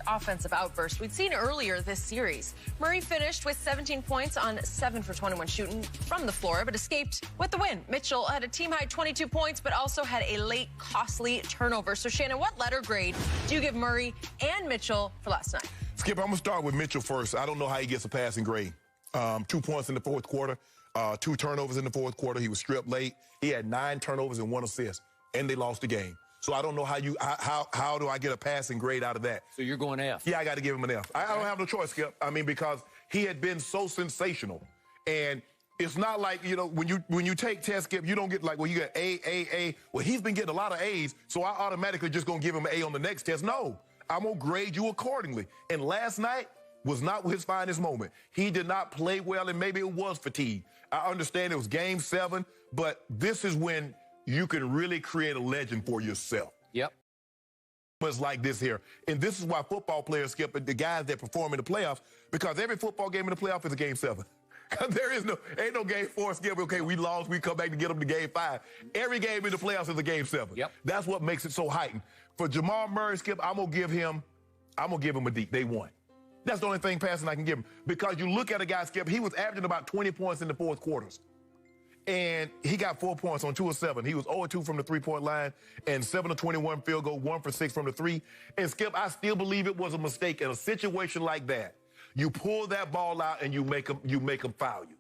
offensive outburst we'd seen earlier this series. Murray finished with 17 points on 7 for 21 shooting from the floor, but escaped with the win. Mitchell had a team-high 22 points, but also had a late, costly turnover. So, Shannon, what letter grade do you give Murray and Mitchell for last night? Skip, I'm going to start with Mitchell first. I don't know how he gets a passing grade. 2 points in the fourth quarter, 2 turnovers in the fourth quarter. He was stripped late. He had 9 turnovers and 1 assist, and they lost the game. So I don't know how do I get a passing grade out of that. So you're going F? Yeah, I got to give him an F. I don't have no choice, Skip. I mean, because he had been so sensational. And it's not like, you know, when you take tests, Skip, you don't get like, well, you got A. Well, he's been getting a lot of A's, so I automatically just going to give him an A on the next test. No, I'm going to grade you accordingly. And last night was not his finest moment. He did not play well, and maybe it was fatigue. I understand it was Game 7, but this is when you can really create a legend for yourself. Yep. It's like this here. And this is why football players, Skip, the guys that perform in the playoffs, because every football game in the playoff is a Game 7. There ain't no Game 4, Skip. Okay, we lost, we come back to get them to Game 5. Every game in the playoffs is a Game 7. Yep. That's what makes it so heightened. For Jamal Murray, Skip, I'm gonna give him a D. They won. That's the only thing passing I can give him. Because you look at a guy, Skip, he was averaging about 20 points in the fourth quarters. And he got 4 points on 2 of 7. He was 0-2 from the three-point line and 7 of 21 field goal, 1 for 6 from the 3. And, Skip, I still believe it was a mistake in a situation like that. You pull that ball out and you make them foul you.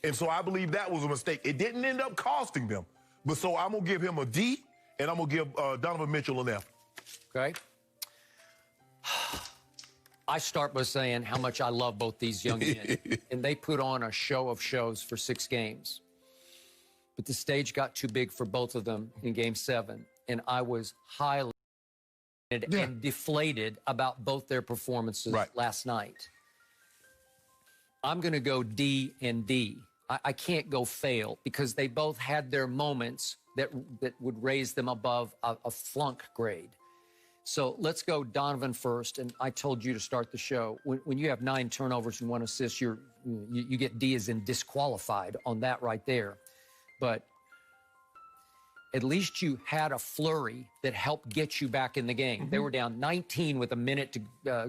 And so I believe that was a mistake. It didn't end up costing them. But so I'm going to give him a D, and I'm going to give Donovan Mitchell an F. Okay. I start by saying how much I love both these young men. And they put on a show of shows for 6 games. But the stage got too big for both of them in Game 7. And I was highly and deflated about both their performances last night. I'm going to go D and D. I can't go fail because they both had their moments that would raise them above a flunk grade. So let's go Donovan first. And I told you to start the show. When you have 9 turnovers and 1 assist, you get D as in disqualified on that right there. But at least you had a flurry that helped get you back in the game. They were down 19 with a minute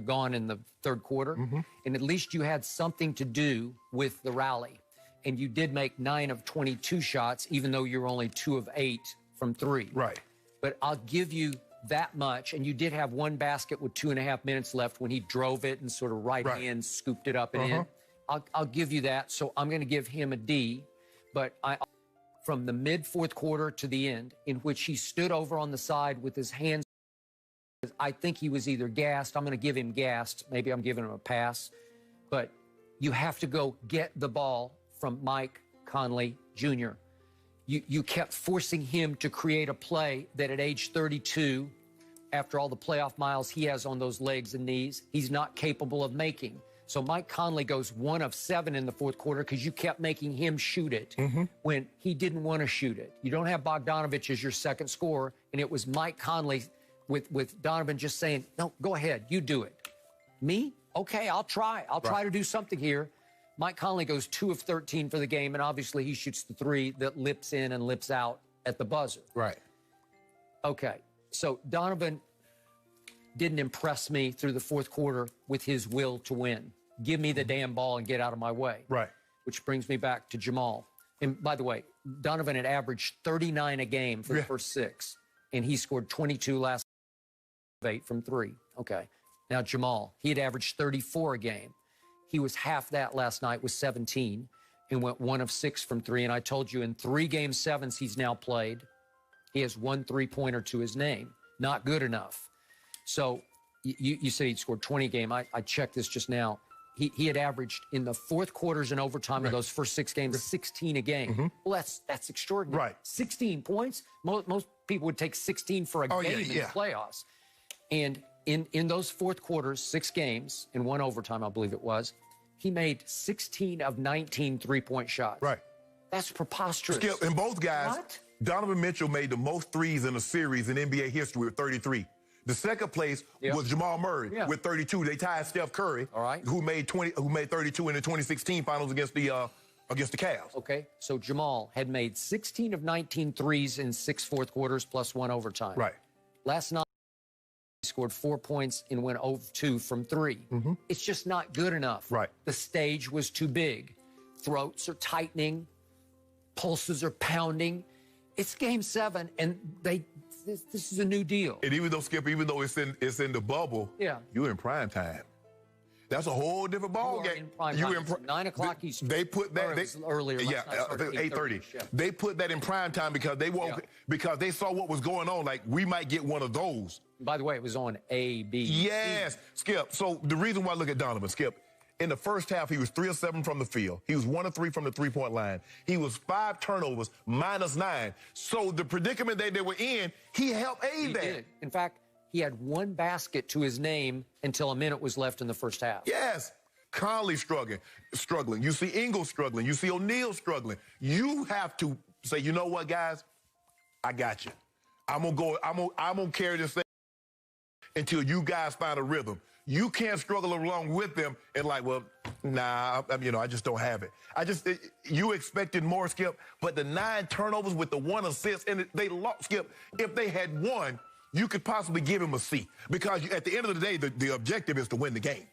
gone in the third quarter. And at least you had something to do with the rally. And you did make 9 of 22 shots, even though you were only 2 of 8 from 3. Right. But I'll give you that much. And you did have 1 basket with 2.5 minutes left when he drove it and sort of right hand scooped it up and in. I'll give you that. So I'm going to give him a D. But from the mid-fourth quarter to the end, in which he stood over on the side with his hands, I think he was either gassed. I'm going to give him gassed. Maybe I'm giving him a pass. But you have to go get the ball from Mike Conley Jr. You kept forcing him to create a play that at age 32, after all the playoff miles he has on those legs and knees, he's not capable of making. So Mike Conley goes 1 of 7 in the fourth quarter because you kept making him shoot it when he didn't want to shoot it. You don't have Bogdanovich as your second scorer, and it was Mike Conley with Donovan just saying, no, go ahead, you do it. Me? Okay, I'll try. I'll try to do something here. Mike Conley goes 2 of 13 for the game, and obviously he shoots the 3 that lips in and lips out at the buzzer. Right. Okay, so Donovan didn't impress me through the fourth quarter with his will to win. Give me the damn ball and get out of my way. Right. Which brings me back to Jamal. And by the way, Donovan had averaged 39 a game for the first 6, and he scored 22 last 8 from 3. Okay. Now Jamal, he had averaged 34 a game. He was half that last night with 17 and went 1 of 6 from 3. And I told you in 3 Game 7s he's now played, he has 1 3-pointer to his name. Not good enough. So you said he'd scored 20 a game. I checked this just now. He had averaged in the fourth quarters and overtime of those first 6 games, 16 a game. Well, that's extraordinary. Right. 16 points. Most people would take 16 for a game in the playoffs. And in those fourth quarters, 6 games, and 1 overtime, I believe it was, he made 16 of 19 3-point shots. Right. That's preposterous. Skip, and both guys, Donovan Mitchell made the most threes in a series in NBA history with 33. The second place was Jamal Murray with 32. They tied Steph Curry, who made 32 in the 2016 finals against the Cavs. Okay, so Jamal had made 16 of 19 threes in 6 fourth quarters plus 1 overtime. Right. Last night, he scored 4 points and went 0 of 2 from 3. It's just not good enough. Right. The stage was too big. Throats are tightening. Pulses are pounding. It's Game 7, and this is a new deal. And even though, Skip, even though it's in the bubble, you're in prime time. That's a whole different ball game. You in 9 o'clock Eastern. They put that earlier. Yeah, 8:30. They put that in prime time because they saw what was going on. Like, we might get one of those. By the way, it was on AB. Yes, Skip. So the reason why I look at Donovan, Skip, in the first half, he was 3 of 7 from the field. He was 1 of 3 from the three-point line. He was 5 turnovers, -9. So the predicament that they were in, he helped aid that. Did. In fact, he had 1 basket to his name until a minute was left in the first half. Yes. Conley struggling. You see Ingles struggling. You see O'Neal struggling. You have to say, you know what, guys? I got you. I'm gonna carry this thing until you guys find a rhythm. You can't struggle along with them and like, well, nah, I just don't have it. You expected more, Skip, but the 9 turnovers with the 1 assist, and they lost, Skip. If they had won, you could possibly give him a C because at the end of the day, the objective is to win the game.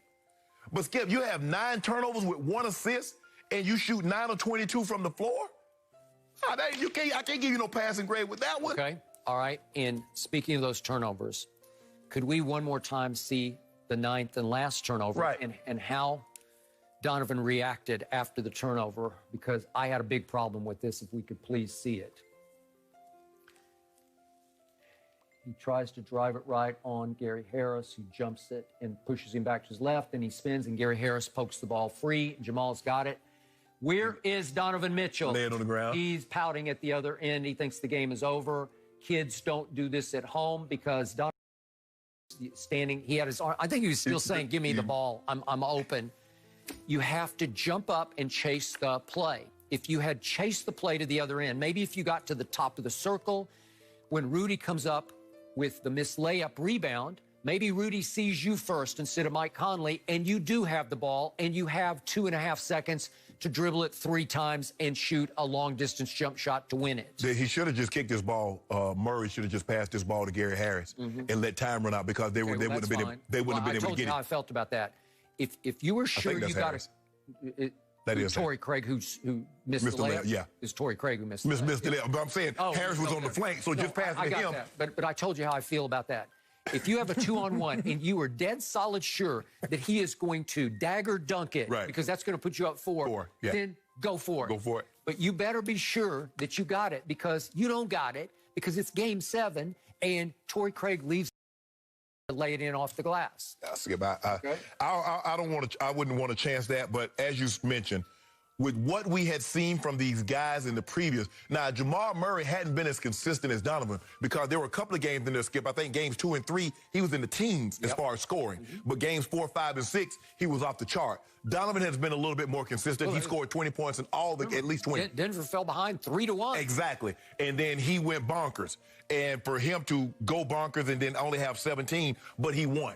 But, Skip, you have 9 turnovers with 1 assist, and you shoot 9 of 22 from the floor? I can't give you no passing grade with that one. Okay, all right. And speaking of those turnovers, could we one more time see the 9th and last turnover, right, and how Donovan reacted after the turnover, because I had a big problem with this, if we could please see it. He tries to drive it right on Gary Harris, who jumps it and pushes him back to his left, and he spins, and Gary Harris pokes the ball free. Jamal's got it. Where is Donovan Mitchell? Laying on the ground. He's pouting at the other end. He thinks the game is over. Kids don't do this at home because Donovan standing, he had his arm, I think he was still saying, give me the ball, I'm open. You have to jump up and chase the play. If you had chased the play to the other end, maybe if you got to the top of the circle, when Rudy comes up with the missed layup rebound, maybe Rudy sees you first instead of Mike Conley, and you do have the ball, and you have 2.5 seconds to dribble it 3 times and shoot a long-distance jump shot to win it. He should have just kicked this ball. Murray should have just passed this ball to Gary Harris and let time run out because they wouldn't have been able to get it. I told you how I felt about that. If you were sure you got it. That is Torrey Craig who missed the layup. Yeah, it's Torrey Craig who missed the layup. But I'm saying Harris was on the flank, so just pass it to him. But I told you how I feel about that. If you have a 2-on-1 and you are dead solid sure that he is going to dagger dunk it, because that's going to put you up 4, then go for it. Go for it. But you better be sure that you got it, because you don't got it, because it's Game 7 and Torrey Craig leaves to lay it in off the glass. I wouldn't want to chance that, but as you mentioned, with what we had seen from these guys in the previous. Now, Jamal Murray hadn't been as consistent as Donovan because there were a couple of games in there, Skip. I think games 2 and 3, he was in the teens as far as scoring. But games 4, 5, and 6, he was off the chart. Donovan has been a little bit more consistent. He scored 20 points in all the, at least 20. Denver fell behind 3-1. Exactly. And then he went bonkers. And for him to go bonkers and then only have 17, but he won.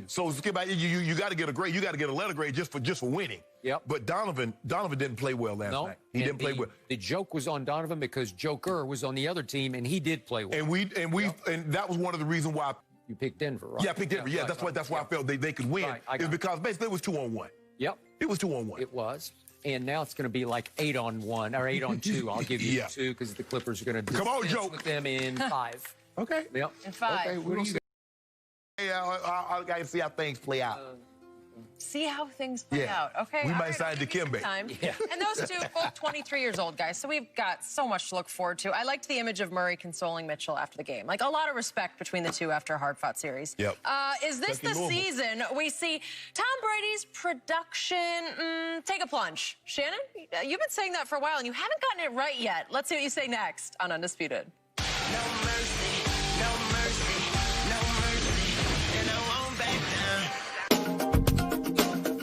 So Skip, you got to get a grade. You got to get a letter grade just for winning. But Donovan didn't play well last night. He didn't play well. The joke was on Donovan because Joker was on the other team and he did play well. And that was one of the reasons why you picked Denver, right? Yeah, I picked Denver. Yeah, that's why I felt they could win. It's because basically it was 2-on-1. Yep. It was 2-on-1. It was. And now it's going to be like 8-on-1 or 8-on-2. I'll give you 2 because the Clippers are going to dispense with them in 5. Okay. In 5. Okay, we'll see. I got to see how things play out. See how things play out. Okay. We might sign Dikembe. And those two, both 23 years old guys. So we've got so much to look forward to. I liked the image of Murray consoling Mitchell after the game. Like a lot of respect between the two after a hard-fought series. Is this the season we see Tom Brady's production take a plunge? Shannon, you've been saying that for a while, and you haven't gotten it right yet. Let's see what you say next on Undisputed. No mercy.